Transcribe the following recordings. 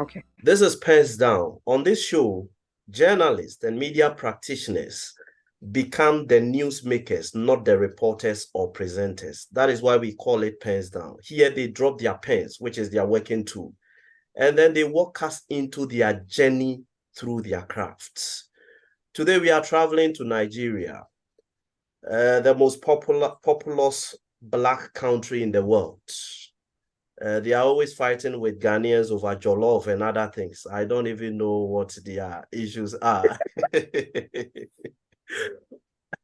Okay. This is PENSDOWN. On this show, journalists and media practitioners become the newsmakers, not the reporters or presenters. That is why we call it PENSDOWN. Here they drop their pens, which is their working tool, and then they walk us into their journey through their crafts. Today we are traveling to Nigeria, the most populous Black country in the world. They are always fighting with Ghanaians over jollof and other things. I don't even know what their issues are.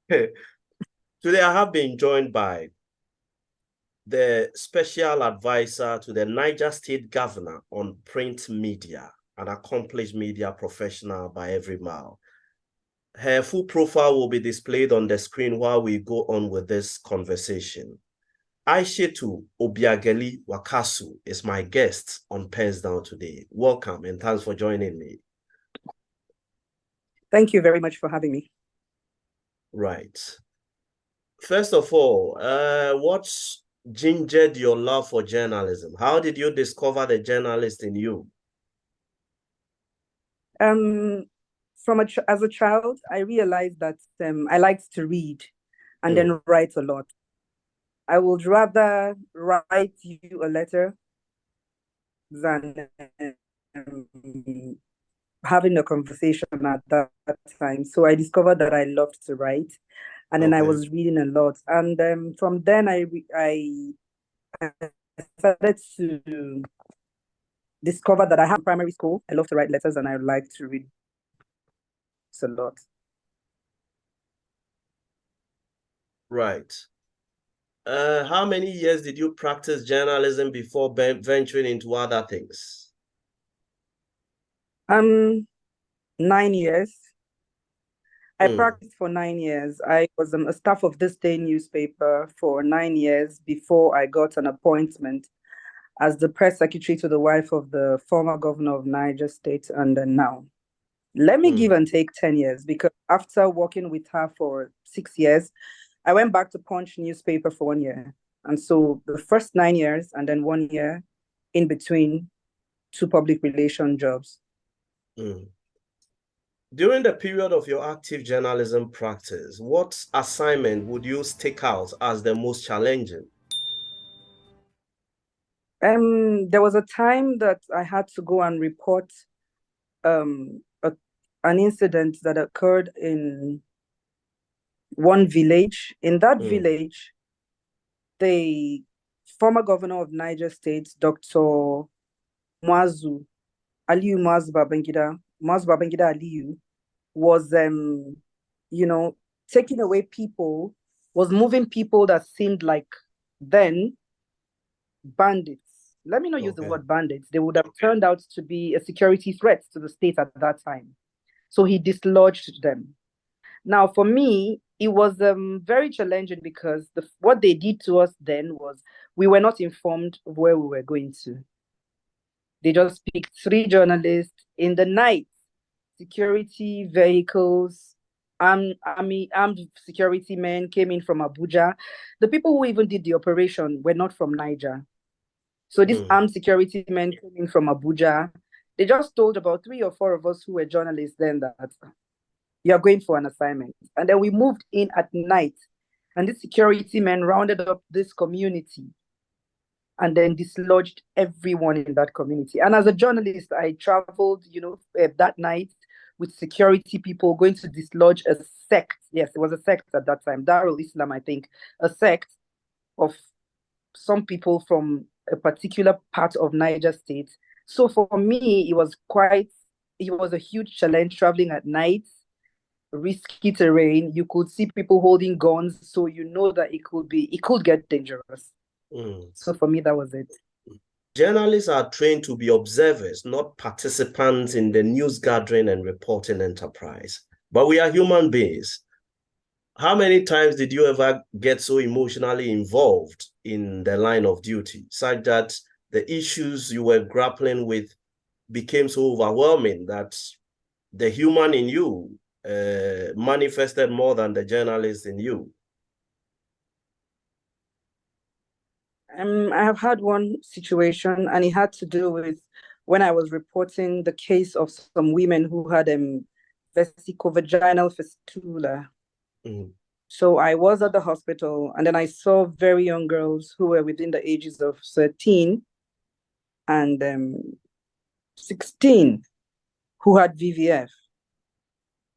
Today, I have been joined by the special advisor to the Niger State Governor on print media, an accomplished media professional by every mile. Her full profile will be displayed on the screen while we go on with this conversation. Aishetu Obiageli Wakaso is my guest on PENSDOWN today. Welcome and thanks for joining me. Thank you very much for having me. Right. First of all, what's gingered your love for journalism? How did you discover the journalist in you? As a child, I realized that I liked to read and then write a lot. I would rather write you a letter than having a conversation at that time. So I discovered that I loved to write, and then I was reading a lot. And from then, I started to discover that I have primary school. I love to write letters, and I like to read a lot. Right. How many years did you practice journalism before venturing into other things? 9 years. I practiced for 9 years. I was a staff of this day newspaper for 9 years before I got an appointment as the press secretary to the wife of the former governor of Niger State, and then now. Let me give and take 10 years, because after working with her for 6 years, I went back to Punch newspaper for 1 year. And so the first 9 years and then 1 year in between, 2 public relation jobs. During the period of your active journalism practice, what assignment would you stick out as the most challenging? There was a time that I had to go and report an incident that occurred in one village. In that village, the former governor of Niger State, Dr. Muazu Babangida Aliyu, was taking away people, was moving people that seemed like then bandits. Let me not use the word bandits. They would have turned out to be a security threat to the state at that time. So he dislodged them. Now, for me, it was very challenging, because what they did to us then was we were not informed of where we were going to. They just picked 3 journalists in the night, security vehicles, armed security men came in from Abuja. The people who even did the operation were not from Niger. So these armed security men came in from Abuja. They just told about 3 or 4 of us who were journalists then that you are going for an assignment. And then we moved in at night, and the security men rounded up this community and then dislodged everyone in that community. And as a journalist, I traveled, that night with security people going to dislodge a sect. Yes, it was a sect at that time, Darul Islam, I think, a sect of some people from a particular part of Niger State. So for me, it was a huge challenge traveling at night, risky terrain. You could see people holding guns, so you know that it could get dangerous. So for me, that was it. Journalists are trained to be observers, not participants in the news gathering and reporting enterprise. But we are human beings. How many times did you ever get so emotionally involved in the line of duty, such that the issues you were grappling with became so overwhelming that the human in you manifested more than the journalist in you? I have had one situation, and it had to do with when I was reporting the case of some women who had vesicovaginal fistula. Mm. So I was at the hospital, and then I saw very young girls who were within the ages of 13 and 16 who had VVF.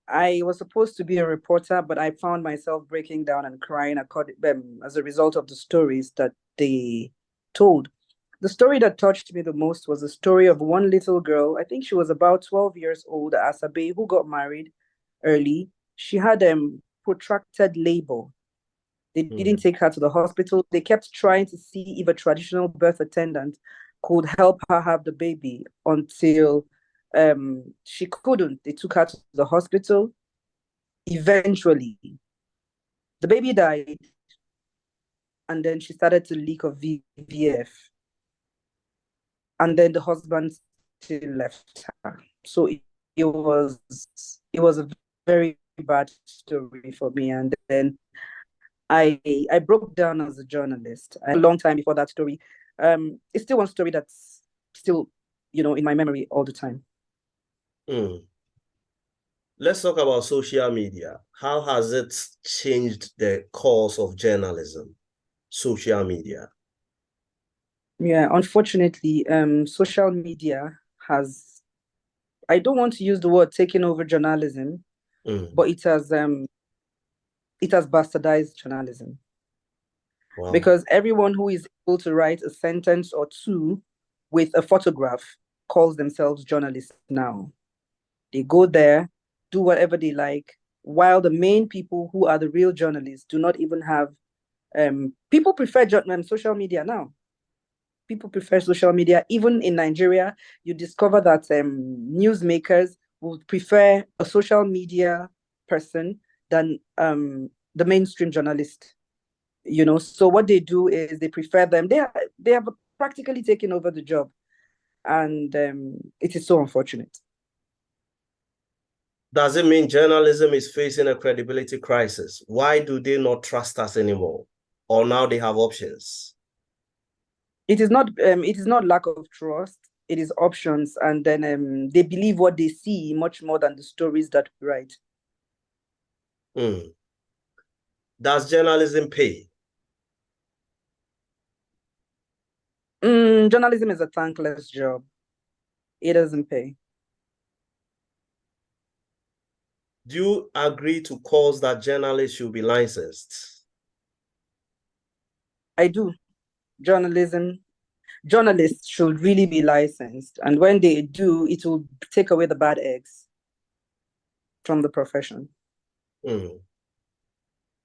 I was supposed to be a reporter, but I found myself breaking down and crying as a result of the stories that they told. The story that touched me the most was the story of one little girl. I think she was about 12 years old, Asabe, who got married early. She had protracted labor. They didn't take her to the hospital. They kept trying to see if a traditional birth attendant could help her have the baby until she couldn't. They took her to the hospital. Eventually, the baby died, and then she started to leak of VVF. And then the husband still left her. So it was a very bad story for me. And then I broke down as a journalist a long time before that story. It's still one story that's still, in my memory all the time. Let's talk about social media. How has it changed the course of journalism? Social media. Yeah, unfortunately, social media has, I don't want to use the word taking over journalism, but it has bastardized journalism. Wow. Because everyone who is able to write a sentence or two with a photograph calls themselves journalists now. They go there, do whatever they like, while the main people who are the real journalists do not even have. People prefer social media now. People prefer social media. Even in Nigeria, you discover that newsmakers would prefer a social media person than the mainstream journalist. So what they do is they prefer them. They have practically taken over the job, and it is so unfortunate. Does it mean journalism is facing a credibility crisis? Why do they not trust us anymore? Or now they have options? It is not lack of trust. It is options, and then they believe what they see much more than the stories that we write. Does journalism pay? Journalism is a thankless job. It doesn't pay. Do you agree to calls that journalists should be licensed? I do. Journalists should really be licensed, and when they do, it will take away the bad eggs from the profession.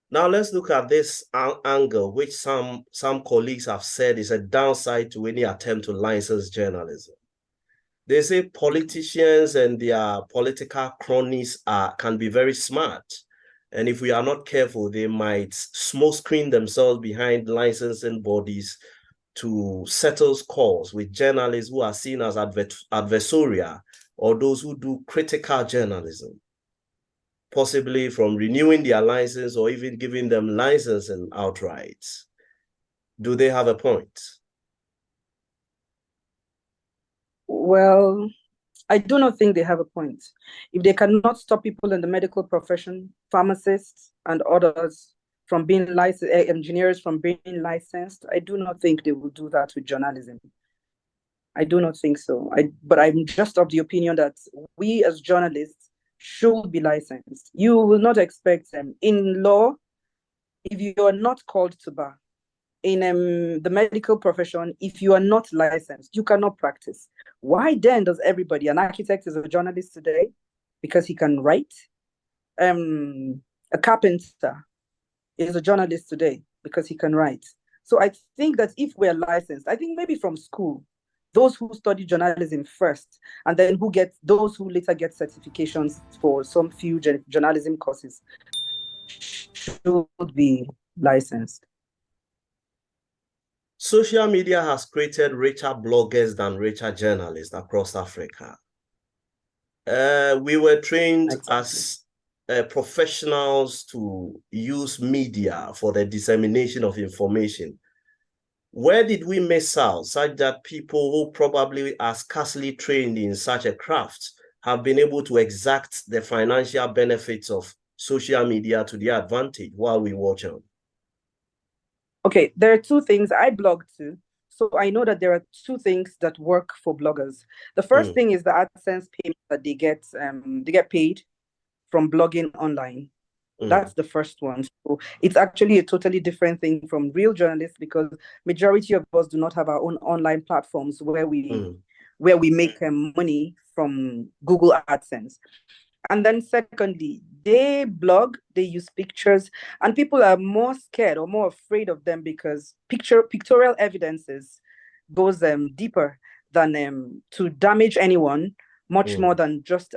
Now let's look at this angle, which some colleagues have said is a downside to any attempt to license journalism. They say politicians and their political cronies can be very smart. And if we are not careful, they might smoke screen themselves behind licensing bodies to settle scores with journalists who are seen as adversarial or those who do critical journalism, possibly from renewing their license or even giving them licensing outright. Do they have a point? Well, I do not think they have a point. If they cannot stop people in the medical profession, pharmacists and others from being licensed, engineers from being licensed, I do not think they will do that with journalism. I do not think so. But I'm just of the opinion that we as journalists should be licensed. You will not expect them. In law, if you are not called to bar, in the medical profession, if you are not licensed, you cannot practice. Why then does everybody, an architect is a journalist today because he can write? A carpenter is a journalist today because he can write. So I think that if we're licensed, I think maybe from school, those who study journalism first, and then those who later get certifications for some few journalism courses should be licensed. Social media has created richer bloggers than richer journalists across Africa. We were trained as professionals to use media for the dissemination of information. Where did we miss out such that people who probably are scarcely trained in such a craft have been able to exact the financial benefits of social media to their advantage while we watch them? Okay, there are two things I blog too. So I know that there are two things that work for bloggers. The first thing is the AdSense payment that they get paid from blogging online. That's the first one. So it's actually a totally different thing from real journalists, because majority of us do not have our own online platforms where we make money from Google AdSense. And then secondly, they blog, they use pictures, and people are more scared or more afraid of them because pictorial evidences goes deeper than to damage anyone, much more than just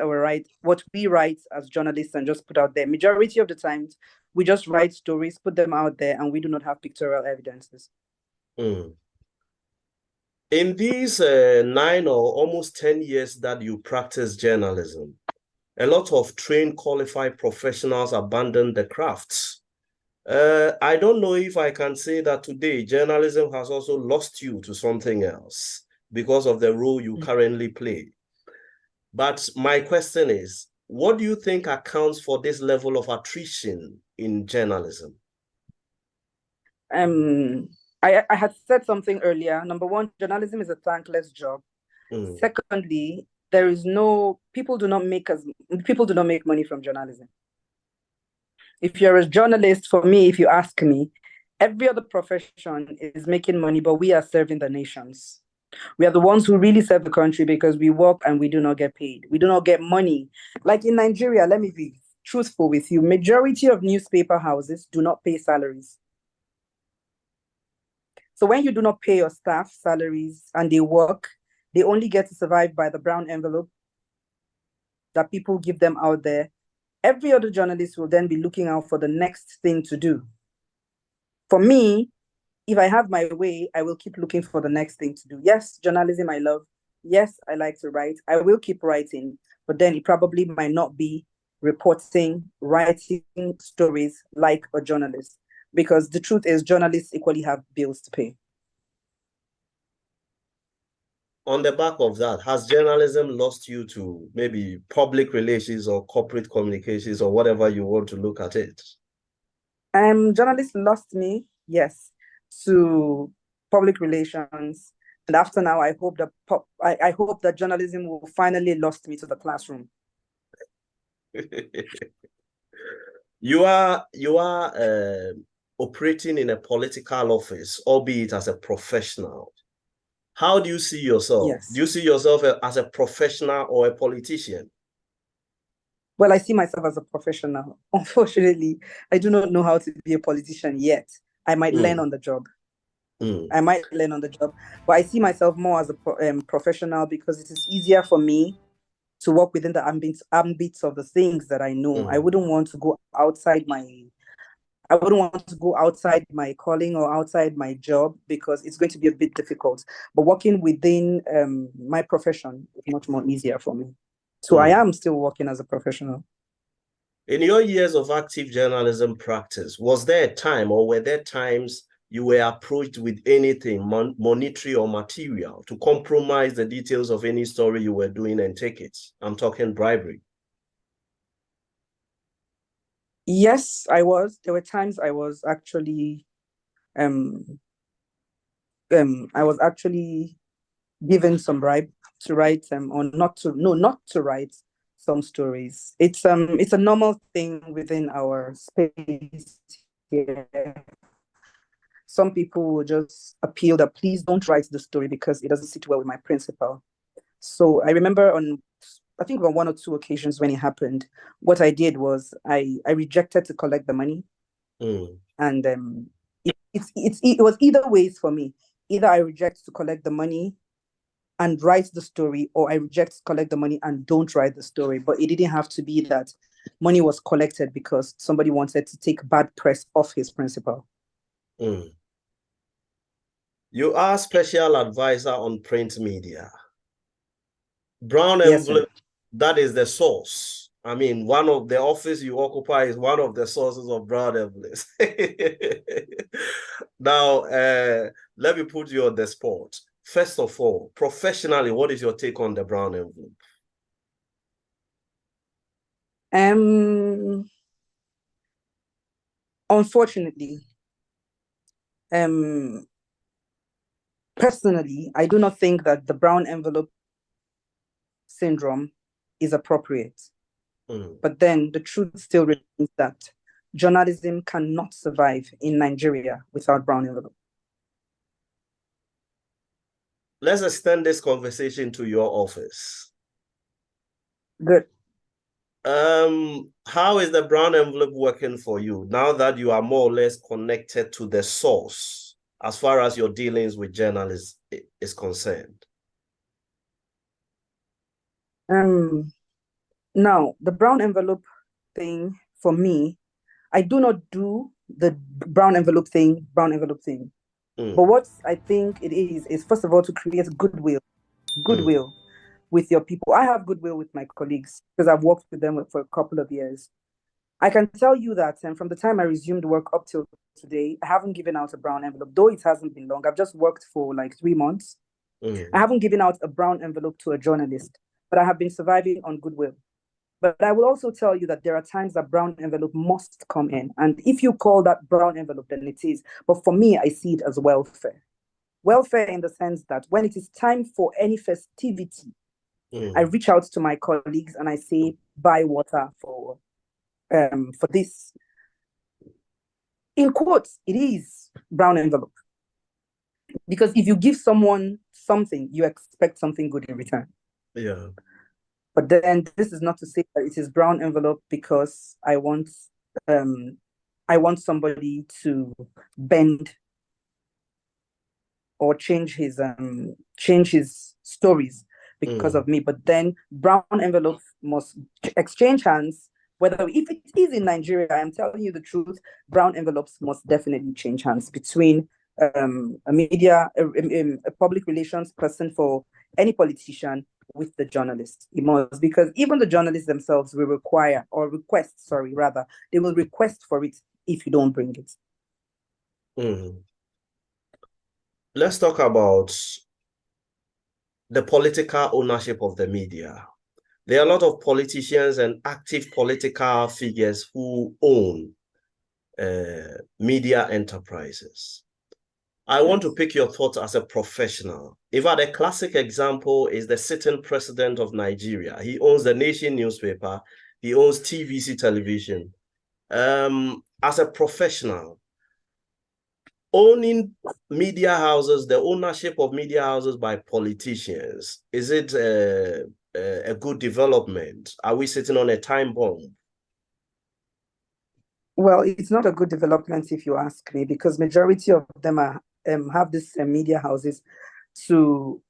what we write as journalists and just put out there. Majority of the times, we just write stories, put them out there, and we do not have pictorial evidences. In these 9 or almost 10 years that you practice journalism, a lot of trained, qualified professionals abandon the crafts. I don't know if I can say that today journalism has also lost you to something else because of the role you currently play. But my question is, what do you think accounts for this level of attrition in journalism? I had said something earlier. Number one, journalism is a thankless job. Secondly, people do not make money from journalism. If you're a journalist, for me, if you ask me, every other profession is making money, but we are serving the nations. We are the ones who really serve the country because we work and we do not get paid. We do not get money. Like in Nigeria, let me be truthful with you. Majority of newspaper houses do not pay salaries. So when you do not pay your staff salaries and they work, they only get to survive by the brown envelope that people give them out there. Every other journalist will then be looking out for the next thing to do. For me, if I have my way, I will keep looking for the next thing to do. Yes, journalism I love. Yes, I like to write. I will keep writing, but then it probably might not be reporting, writing stories like a journalist. Because the truth is, journalists equally have bills to pay. On the back of that, has journalism lost you to maybe public relations or corporate communications or whatever you want to look at it? Journalists lost me, yes, to public relations. And after now, I hope that journalism will finally lost me to the classroom. You are operating in a political office, albeit as a professional. How do you see yourself? Yes. Do you see yourself as a professional or a politician? Well, I see myself as a professional. Unfortunately, I do not know how to be a politician yet. I might learn on the job. I might learn on the job, but I see myself more as a professional because it is easier for me to work within the ambits of the things that I know. I wouldn't want to go outside my calling or outside my job because it's going to be a bit difficult. But working within my profession is much more easier for me. So I am still working as a professional. In your years of active journalism practice, was there a time or were there times you were approached with anything monetary or material to compromise the details of any story you were doing and take it? I'm talking bribery. Yes, I was. There were times I was actually given some bribe to write or not to write some stories. It's a normal thing within our space here. Some people will just appeal that please don't write the story because it doesn't sit well with my principal. So I remember I think on one or two occasions when it happened, what I did was I rejected to collect the money. And it was either ways for me. Either I reject to collect the money and write the story, or I reject to collect the money and don't write the story. But it didn't have to be that money was collected because somebody wanted to take bad press off his principal. You are special advisor on print media. Brown envelope, yes, that is the source. I mean, one of the office you occupy is one of the sources of brown envelopes. Now, let me put you on the spot. First of all, professionally, what is your take on the brown envelope? Unfortunately, personally, I do not think that the brown envelope syndrome is appropriate. But then the truth still remains that journalism cannot survive in Nigeria without brown envelope. Let's extend this conversation to your office. Good. How is the brown envelope working for you now that you are more or less connected to the source as far as your dealings with journalists is concerned? Now, the brown envelope thing for me, I do not do the brown envelope thing. But what I think it is first of all to create goodwill with your people. I have goodwill with my colleagues because I've worked with them for a couple of years. I can tell you that from the time I resumed work up till today, I haven't given out a brown envelope, though it hasn't been long. I've just worked for like 3 months. I haven't given out a brown envelope to a journalist, but I have been surviving on goodwill. But I will also tell you that there are times that brown envelope must come in. And if you call that brown envelope, then it is. But for me, I see it as welfare. Welfare in the sense that when it is time for any festivity, I reach out to my colleagues and I say, buy water for this. In quotes, it is brown envelope. Because if you give someone something, you expect something good in return. Yeah. But then this is not to say that it is brown envelope because I want somebody to bend or change his stories because of me. But then brown envelopes must exchange hands. Whether if it is in Nigeria, I am telling you the truth, brown envelopes must definitely change hands between a public relations person for any politician with the journalist. It must, because even the journalists themselves will they will request for it if you don't bring it. Let's talk about the political ownership of the media. There are a lot of politicians and active political figures who own media enterprises. I want to pick your thoughts as a professional. In fact, a classic example is the sitting president of Nigeria. He owns the Nation newspaper. He owns TVC television. As a professional, owning media houses, the ownership of media houses by politicians, is it a good development? Are we sitting on a time bomb? Well, it's not a good development if you ask me, because majority of them are have these media houses to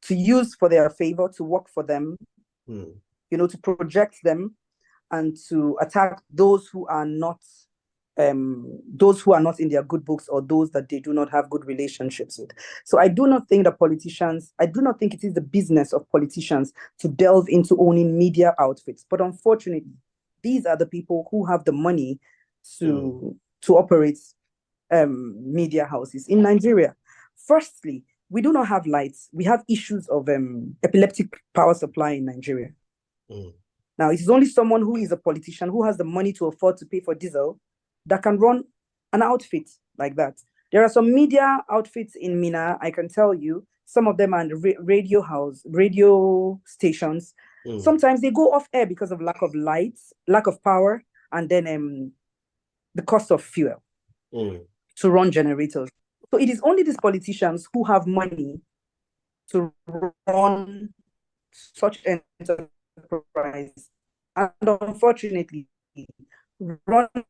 use for their favor, to work for them, to project them and to attack those who are not in their good books, or those that they do not have good relationships with. So I do not think it is the business of politicians to delve into owning media outfits. But unfortunately, these are the people who have the money to operate media houses in Nigeria. Firstly, we do not have lights. We have issues of epileptic power supply in Nigeria. Now, it is only someone who is a politician, who has the money to afford to pay for diesel, that can run an outfit like that. There are some media outfits in Mina, I can tell you. Some of them are in the radio stations. Sometimes they go off air because of lack of lights, lack of power, and then the cost of fuel to run generators. So it is only these politicians who have money to run such enterprise. And unfortunately, running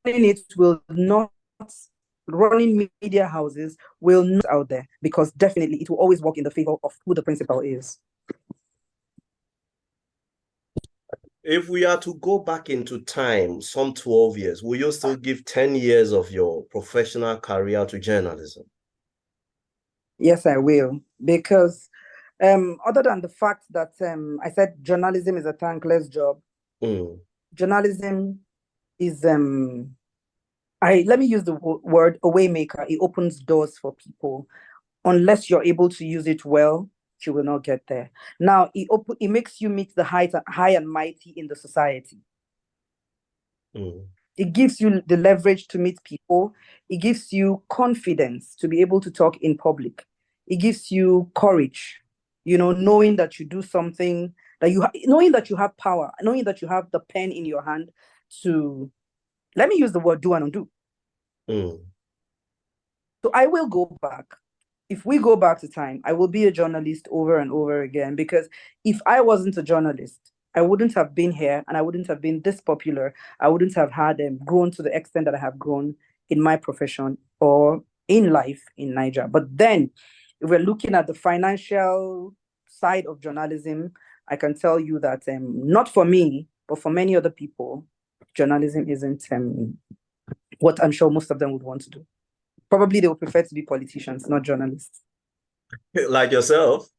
media houses will not out there, because definitely it will always work in the favor of who the principal is. If we are to go back into time, some 12 years, will you still give 10 years of your professional career to journalism? Yes, I will. Because other than the fact that I said journalism is a thankless job, journalism is let me use the word a waymaker. It opens doors for people. Unless you're able to use it well, you will not get there. Now, it makes you meet the high and mighty in the society. It gives you the leverage to meet people. It gives you confidence to be able to talk in public. It gives you courage, knowing that you do something, knowing that you have power, knowing that you have the pen in your hand to, let me use the word do and undo. So I will go back. If we go back to time, I will be a journalist over and over again, because if I wasn't a journalist, I wouldn't have been here and I wouldn't have been this popular. I wouldn't have had grown to the extent that I have grown in my profession or in life in Niger. But then, if we're looking at the financial side of journalism, I can tell you that not for me, but for many other people, journalism isn't what I'm sure most of them would want to do. Probably they would prefer to be politicians, not journalists. Like yourself?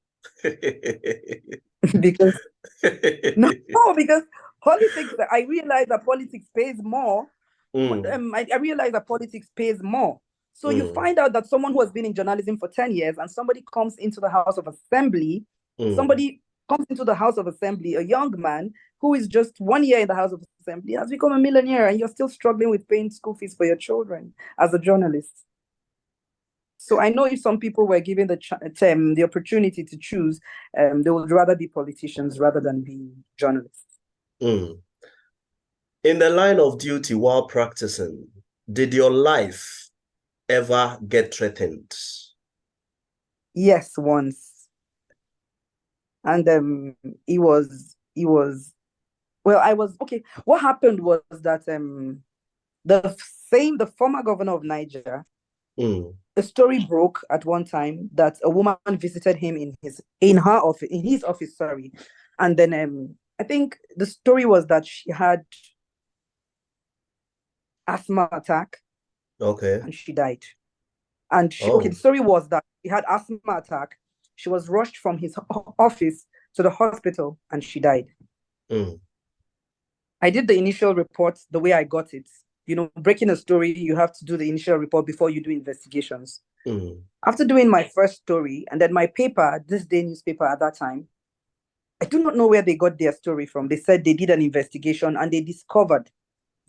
because no, because politics, I realize that politics pays more. I realize that politics pays more. So you find out that someone who has been in journalism for 10 years and somebody comes into the House of Assembly, a young man who is just 1 year in the House of Assembly has become a millionaire, and you're still struggling with paying school fees for your children as a journalist. So I know if some people were given the opportunity to choose, they would rather be politicians rather than be journalists. In the line of duty while practicing, did your life ever get threatened? Yes, once. And I was okay. What happened was that the former governor of Niger, a story broke at one time that a woman visited him in his office, sorry. And then I think the story was that she had asthma attack. Okay. And she died. And the story was that she had asthma attack. She was rushed from his office to the hospital and she died. I did the initial report the way I got it. Breaking a story, you have to do the initial report before you do investigations. After doing my first story, and then my paper, This Day newspaper at that time, I do not know where they got their story from. They said they did an investigation and they discovered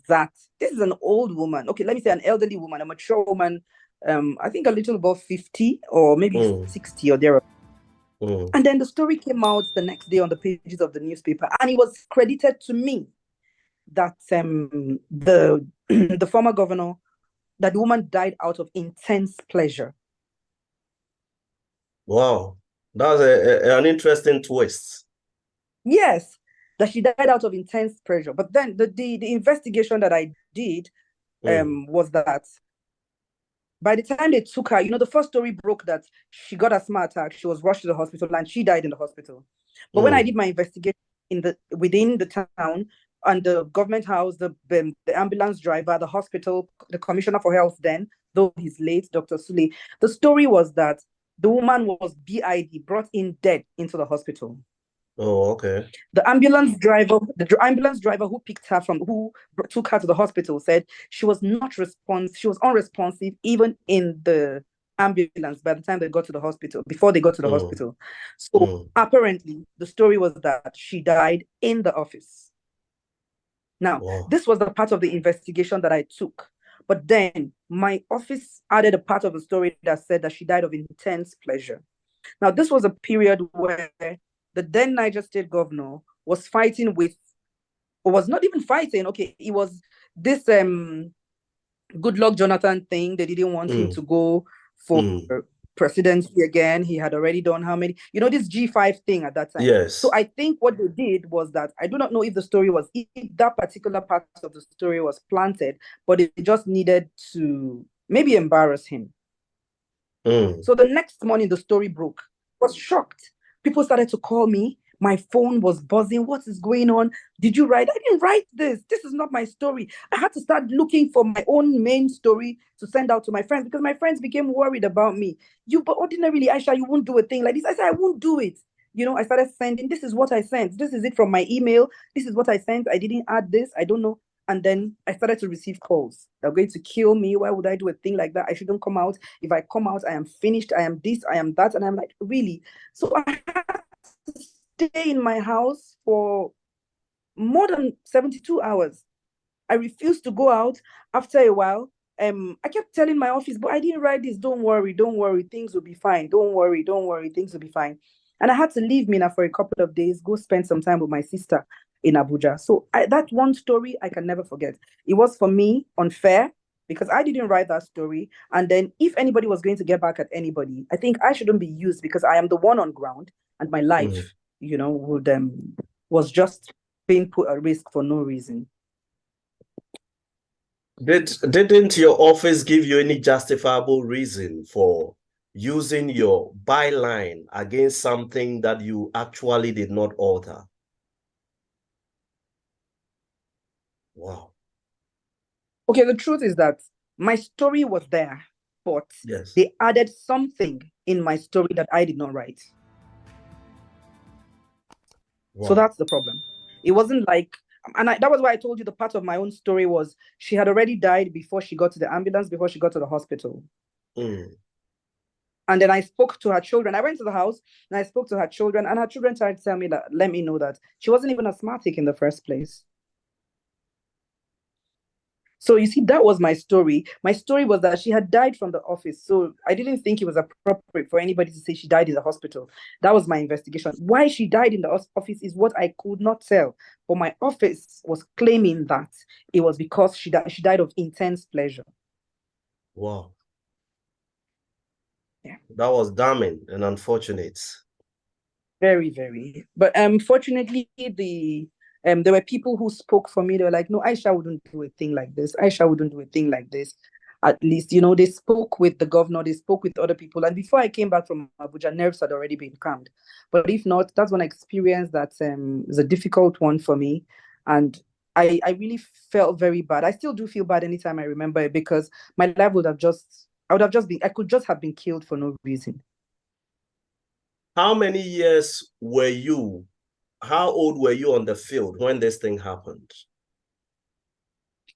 that this is an old woman. Okay, let me say an elderly woman, a mature woman, I think a little above 50 or maybe 60 or there. And then the story came out the next day on the pages of the newspaper, and it was credited to me that the the former governor, that the woman died out of intense pleasure. Wow, that's an interesting twist. Yes, that she died out of intense pressure. But then the investigation that I did was that by the time they took her, the first story broke that she got a asthma attack, she was rushed to the hospital, and she died in the hospital. But when I did my investigation within the town, and the government house, the ambulance driver, the hospital, the commissioner for health then, though he's late, Dr. Sule, the story was that the woman was BID, brought in dead into the hospital. Oh, okay. The ambulance driver who took her to the hospital said she was unresponsive even in the ambulance by the time they got to the hospital, before they got to the hospital. So apparently the story was that she died in the office. Now, this was the part of the investigation that I took. But then my office added a part of the story that said that she died of intense pleasure. Now, this was a period where the then Niger State governor was fighting with, or was not even fighting, okay, it was this Goodluck Jonathan thing. They didn't want him to go for presidency again. He had already done how many, this G5 thing at that time. Yes. So I think what they did was that, I do not know if that particular part of the story was planted, but it just needed to maybe embarrass him. So the next morning, the story broke. I was shocked. People started to call me. My phone was buzzing. What is going on? Did you write? I didn't write this. This is not my story. I had to start looking for my own main story to send out to my friends, because my friends became worried about me. But ordinarily, Aisha, you won't do a thing like this. I said, I won't do it. I started sending, this is what I sent. This is it from my email. This is what I sent. I didn't add this. I don't know. And then I started to receive calls. They're going to kill me. Why would I do a thing like that? I shouldn't come out. If I come out, I am finished. I am this, I am that. And I'm like, really? So I had to stay in my house for more than 72 hours. I refused to go out. After a while, I kept telling my office, but I didn't write this. Don't worry, things will be fine. Don't worry, things will be fine. And I had to leave Mina for a couple of days, go spend some time with my sister in Abuja. So that one story I can never forget. It was for me unfair because I didn't write that story. And then if anybody was going to get back at anybody, I think I shouldn't be used because I am the one on ground and my life, would was just being put at risk for no reason. Didn't your office give you any justifiable reason for using your byline against something that you actually did not alter? Wow. Okay, the truth is that my story was there, but yes, they added something in my story that I did not write. wow. So that's the problem. It wasn't like, and that was why I told you the part of my own story was she had already died before she got to the ambulance, before she got to the hospital. And then I spoke to her children. I went to the house and I spoke to her children, and her children tried to tell me that, let me know that she wasn't even asthmatic in the first place. So you see, that was my story. My story was that she had died from the office. So I didn't think it was appropriate for anybody to say she died in the hospital. That was my investigation. Why she died in the office is what I could not tell. But my office was claiming that it was because she died of intense pleasure. Wow. Yeah. That was damning and unfortunate. Very, very. But fortunately, there were people who spoke for me. They were like, no, Aisha wouldn't do a thing like this. Aisha wouldn't do a thing like this. At least, they spoke with the governor, they spoke with other people. And before I came back from Abuja, nerves had already been calmed. But if not, that's one experience that is a difficult one for me. And I really felt very bad. I still do feel bad anytime I remember it because my life I could just have been killed for no reason. How many years were you? How old were you on the field when this thing happened?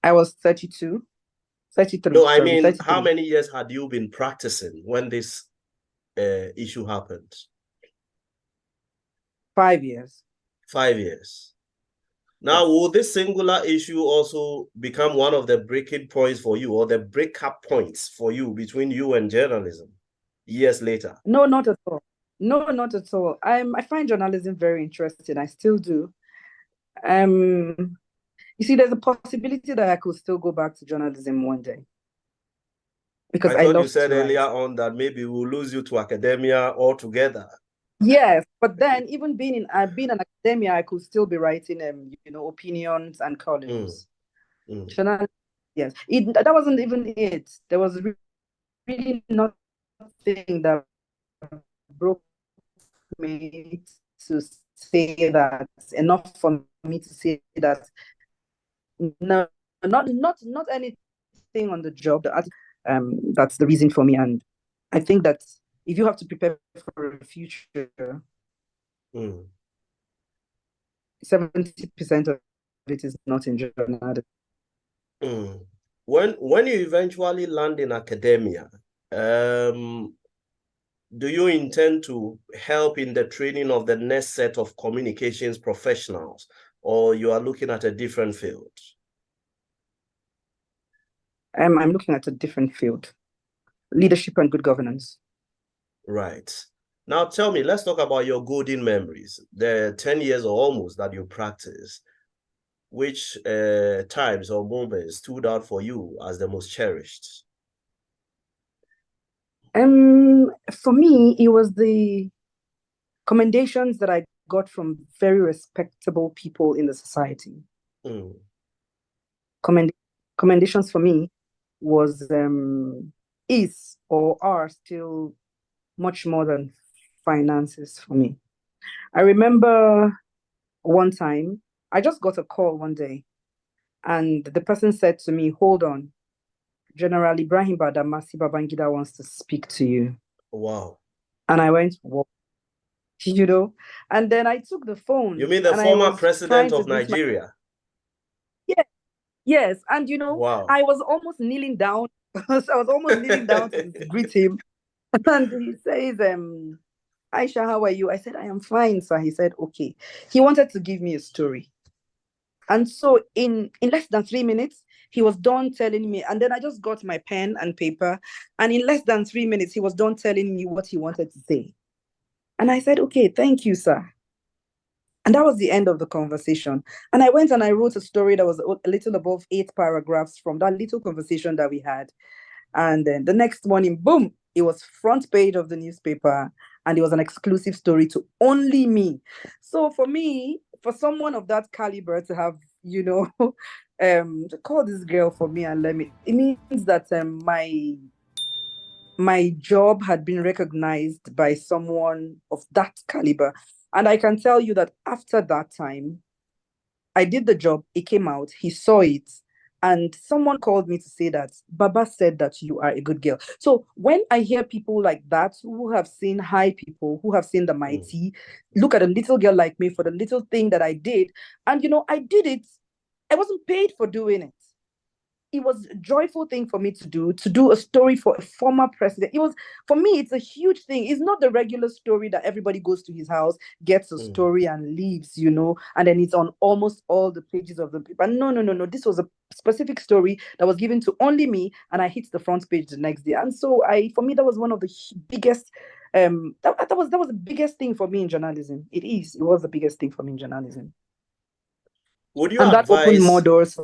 I was 32. 33. No, I sorry, mean, 33. how many years had you been practicing when this issue happened? 5 years. 5 years. Now, yes. will this singular issue also become one of the breaking points for you or the breakup points for you between you and journalism years later? No, not at all. No, not at all. I find journalism very interesting. I still do. You see, there's a possibility that I could still go back to journalism one day. Because I I thought you love said to earlier write. on that maybe we'll lose you to academia altogether. Yes, but then even being an academia, I could still be writing opinions and columns. Yes, that wasn't even it. There was really nothing that broke me to say that, enough for me to say that no, not anything on the job. That's the reason for me. And I think that if you have to prepare for a future, 70% of it is not in journalism. When you eventually land in academia, do you intend to help in the training of the next set of communications professionals, or you are looking at a different field? I'm looking at a different field, leadership and good governance. Right. Now tell me, let's talk about your golden memories, the 10 years or almost that you practice. Which times or moments stood out for you as the most cherished? For me, it was the commendations that I got from very respectable people in the society. Commendations for me was is or are still much more than finances for me. I remember one time I just got a call one day, and the person said to me, "Hold on, General Ibrahim Badamasi Babangida wants to speak to you." Wow. And I went, "What?" And then I took the phone. You mean the and I former was president trying to of greet Nigeria? Yeah, Yes, and Wow. I was almost kneeling down. I was almost kneeling down to greet him, and he says, Aisha, how are you? I said, I am fine, sir. He said, okay. He wanted to give me a story. And so in less than 3 minutes, he was done telling me. And then I just got my pen and paper. And in less than 3 minutes, he was done telling me what he wanted to say. And I said, okay, thank you, sir. And that was the end of the conversation. And I went and I wrote a story that was a little above 8 paragraphs from that little conversation that we had. And then the next morning, boom, it was front page of the newspaper, and it was an exclusive story to only me. So for me, for someone of that caliber to have, to call this girl for me and let me, it means that my job had been recognized by someone of that caliber. And I can tell you that after that time, I did the job, it came out, he saw it, and someone called me to say that Baba said that you are a good girl. So when I hear people like that who have seen high people, who have seen the mighty, look at a little girl like me for the little thing that I did, and I did it, I wasn't paid for doing it. It was a joyful thing for me to do a story for a former president. It was, for me, it's a huge thing. It's not the regular story that everybody goes to his house, gets a story and leaves, and then it's on almost all the pages of the paper. No, no, no, no. This was a specific story that was given to only me, and I hit the front page the next day. And so for me, that was one of the biggest that was the biggest thing for me in journalism. It was the biggest thing for me in journalism. Would you And that opened more advise doors.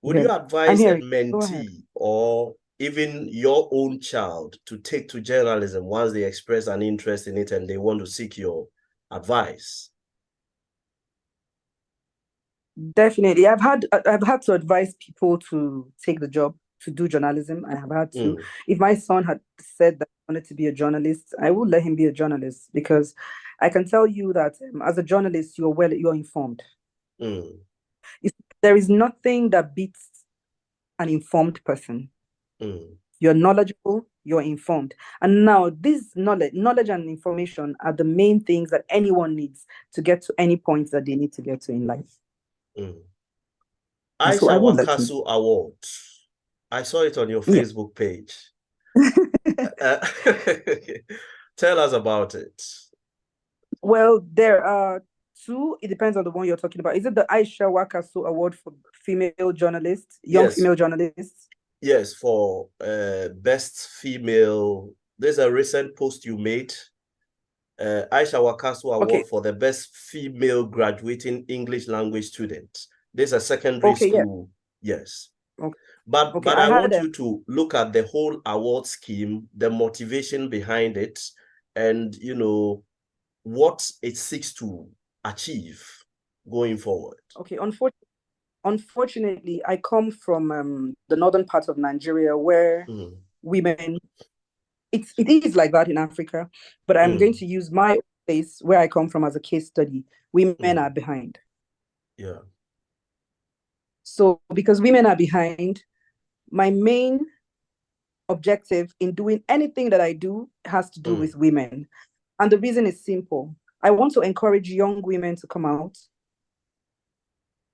Would you I'm advise a here. Go ahead. mentee or even your own child to take to journalism once they express an interest in it and they want to seek your advice? Definitely. I've had to advise people to take the job to do journalism. I have had to. If my son had said that he wanted to be a journalist, I would let him be a journalist, because I can tell you that as a journalist, you're informed. There is nothing that beats an informed person. You're knowledgeable, you're informed. And now this knowledge and information are the main things that anyone needs to get to any point that they need to get to in life. So Aisha I would let him. Wakaso Award. I saw it on your Yeah. Facebook page. Tell us about it. Well, there are two. It depends on the one you're talking about. Is it the Aisha Wakaso Award for female journalists, young Yes. female journalists? Yes, for best female. There's a recent post you made. Aisha Wakaso Award for the best female graduating English language student. There's a secondary school. Yeah. Yes. But I want you to look at the whole award scheme, the motivation behind it, and what it seeks to achieve going forward. Okay, unfortunately, I come from the northern part of Nigeria, where women, it is like that in Africa, but I'm going to use my place where I come from as a case study. Women are behind. Yeah. So because women are behind, my main objective in doing anything that I do has to do with women. And the reason is simple. I want to encourage young women to come out,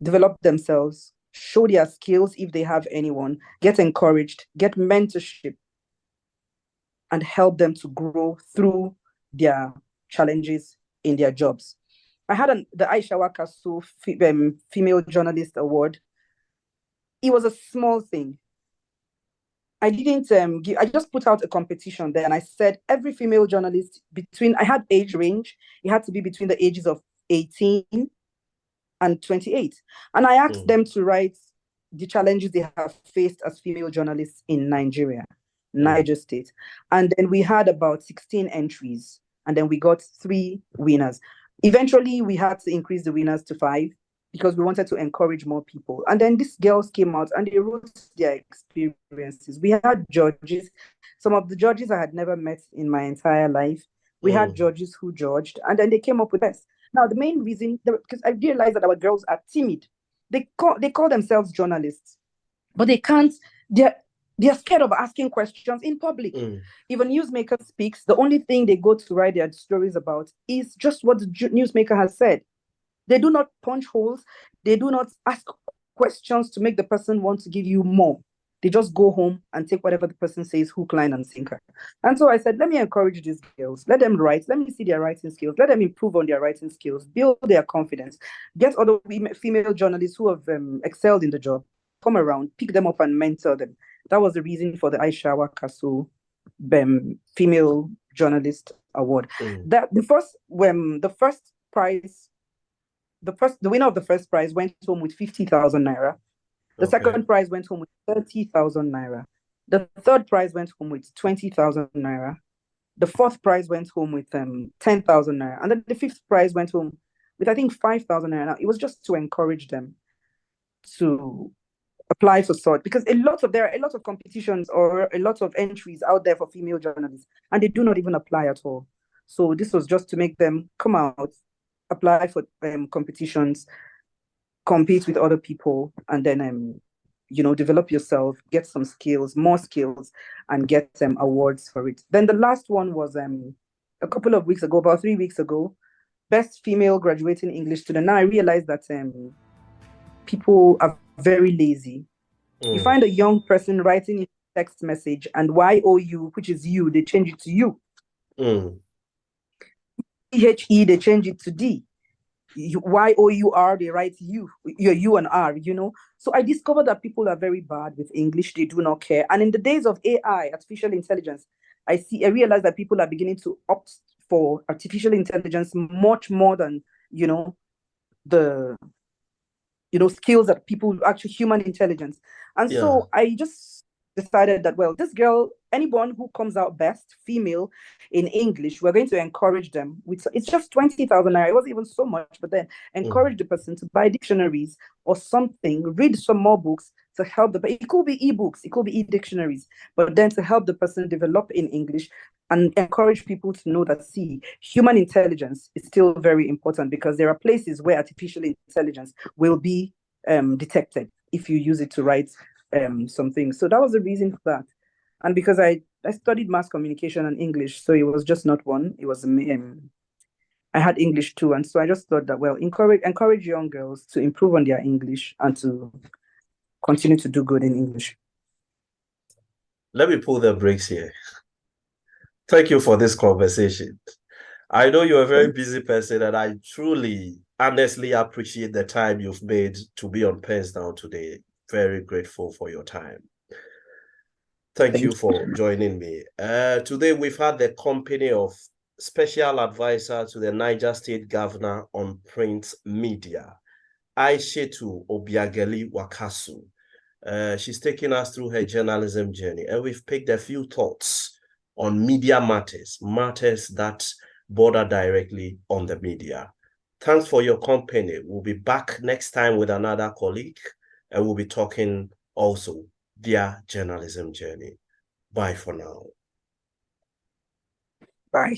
develop themselves, show their skills if they have anyone, get encouraged, get mentorship, and help them to grow through their challenges in their jobs. I had the Aisha Wakaso Female Journalist Award. It was a small thing. I didn't I just put out a competition there, and I said every female journalist I had age range. It had to be between the ages of 18 and 28. And I asked them to write the challenges they have faced as female journalists in Niger State. And then we had about 16 entries, and then we got 3 winners. Eventually, we had to increase the winners to 5, because we wanted to encourage more people. And then these girls came out and they wrote their experiences. We had judges. Some of the judges I had never met in my entire life. We had judges who judged, and then they came up with best. Now, the main reason, because I realized that our girls are timid. They call themselves journalists, but they can't, they're scared of asking questions in public. If a newsmaker speaks, the only thing they go to write their stories about is just what the newsmaker has said. They do not punch holes. They do not ask questions to make the person want to give you more. They just go home and take whatever the person says, hook, line, and sinker. And so I said, let me encourage these girls. Let them write. Let me see their writing skills. Let them improve on their writing skills, build their confidence, get other female journalists who have excelled in the job, come around, pick them up and mentor them. That was the reason for the Wakaso female journalist award. That the first prize, the winner of the first prize went home with 50,000 naira. The second prize went home with 30,000 naira. The third prize went home with 20,000 naira. The fourth prize went home with 10,000 naira. And then the fifth prize went home with, I think, 5,000 naira. Now, it was just to encourage them to apply for sort, because there are a lot of competitions or a lot of entries out there for female journalists, and they do not even apply at all. So this was just to make them come out, apply for competitions, compete with other people, and then develop yourself, get some skills, more skills, and get awards for it. Then the last one was a couple of weeks ago, about 3 weeks ago, best female graduating English student. Now I realized that people are very lazy. You find a young person writing a text message, and YOU, which is you, they change it to you. THE, they change it to D. YOUR, they write you, your U and R, So I discovered that people are very bad with English. They do not care. And in the days of AI, artificial intelligence, I realize that people are beginning to opt for artificial intelligence much more than, the skills that people actually, human intelligence. And so I just decided that, well, this girl, anyone who comes out best female in English, we're going to encourage them with, it's just 20,000 naira. It wasn't even so much, but then encourage the person to buy dictionaries or something, read some more books to help it could be ebooks, it could be e-dictionaries, but then to help the person develop in English and encourage people to know that, see, human intelligence is still very important, because there are places where artificial intelligence will be detected if you use it to write something. So that was the reason for that. And because I studied mass communication and English, so it was just not one, it was I had English too. And so I just thought that, well, encourage young girls to improve on their English and to continue to do good in English. Let me pull the brakes here. Thank you for this conversation. I know you're a very busy person, and I truly, honestly appreciate the time you've made to be on PENSDOWN today. Very grateful for your time. Thank you for joining me. Today, we've had the company of Special Advisor to the Niger State Governor on Print Media, Aishetu Obiageli Wakaso. She's taking us through her journalism journey, and we've picked a few thoughts on media matters that border directly on the media. Thanks for your company. We'll be back next time with another colleague, and we'll be talking also their journalism journey. Bye for now. Bye.